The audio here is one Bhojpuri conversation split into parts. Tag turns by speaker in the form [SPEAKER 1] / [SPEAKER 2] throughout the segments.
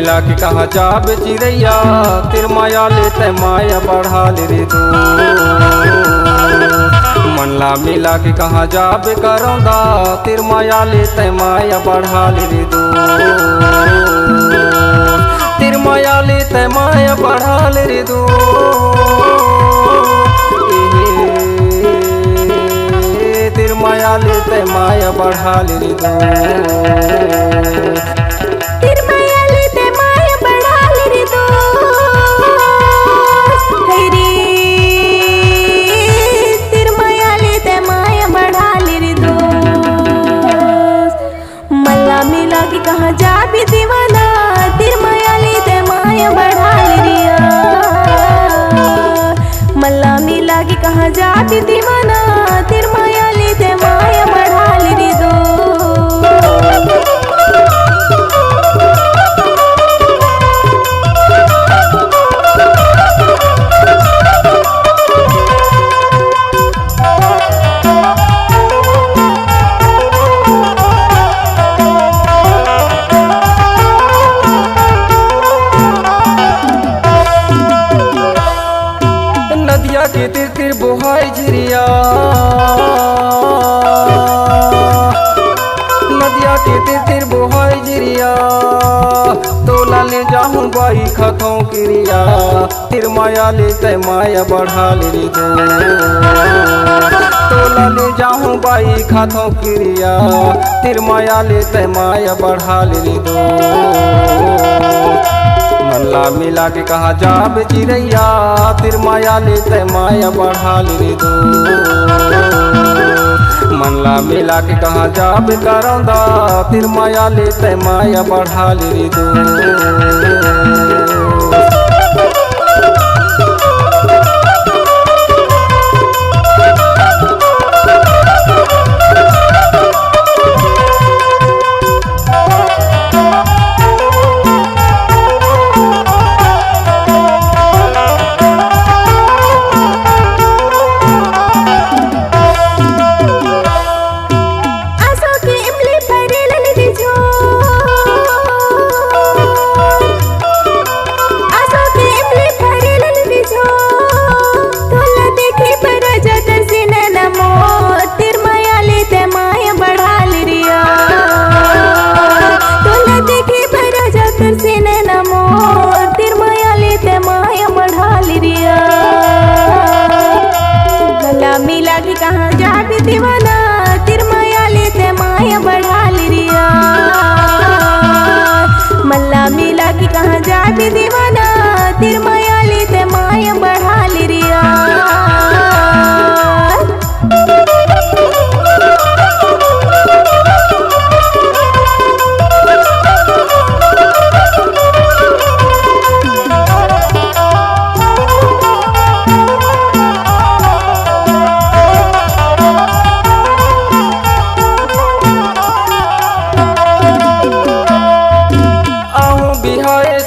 [SPEAKER 1] मिला के कहा जाबे चिड़ैया तिर माया लेते माया बढ़ा ले तू। मनला मिला के कहा जाबे करौंदा तिर माया लेते माया बढ़ा ले तू। तिर माया लेते माया बढ़ा ले तू। तिर माया लेते माया बढ़ा ले तू।
[SPEAKER 2] कहाँ जा भी दीवाना तिर माया लेते माया बढ़ा लिया। मल्ला मिला के कहाँ जा भी दीवाना तिर माया लेते माया बढ़ा ली दो।
[SPEAKER 1] नदिया के तिर तिर बोहाई झिरिया, नदिया के तिर तिर बोहाई झिरिया। तोला ले जाहूँ बाई खतों क्रिया तिर माया लेते माया बढ़ा ले दो। तोला ले जाहूँ बाई खतों क्रिया तिर माया लेते माया बढ़ा ले दो। मनला मिला के कहा जाबे चिड़ैया तिर माया लेते माया बढ़ा ले दो। मनला मिला के कहा जाबे करौंदा तिर माया लेते माया बढ़ा ले दो। मिला के कहाँ जा भी दीवाना तिर माया लेते माया बढ़ा लिया। मल्ला मिला के कहाँ जा भी दीवाना तिर माया लेते माया बढ़ा लिया।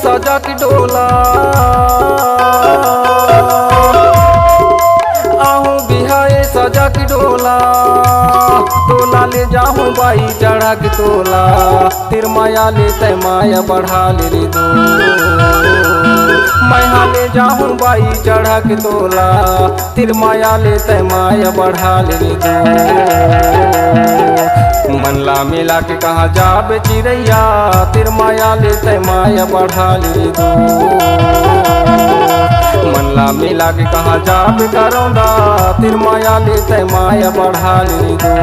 [SPEAKER 1] सजा की डोला आहूँ बिहाए सजा की डोला। तोला ले जाहूँ बाई चढ़ा के तोला तिर माया लेते माया बढ़ा ले दो। मैं ले जाहूँ बाई चढ़ा के तोला तिर माया लेते माया बढ़ा ले दो। मनला मिला के कहा जाबे चिड़ैया तिर माया लेते माया बढ़ा ले दो। मनला मिला के कहा जाबे करौंदा तिर माया लेते माया बढ़ा ले दो।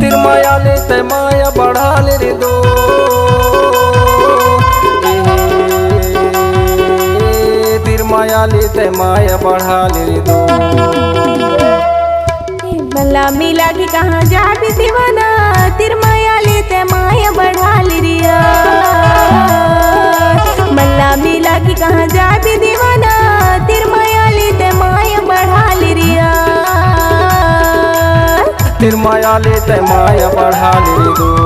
[SPEAKER 1] तिर माया लेते माया बढ़ा ले दो। तिर माया लेते माया बढ़ा ले दो।
[SPEAKER 2] मल्ला मिला के कहाँ जा भी दीवाना तिर माया लेते माया बढ़ा लिया। मल्ला मिला के कहाँ जा भी दीवाना तिर माया लेते माया बढ़ा लिया।
[SPEAKER 1] तिर माया लेते माया बढ़ा ले दो।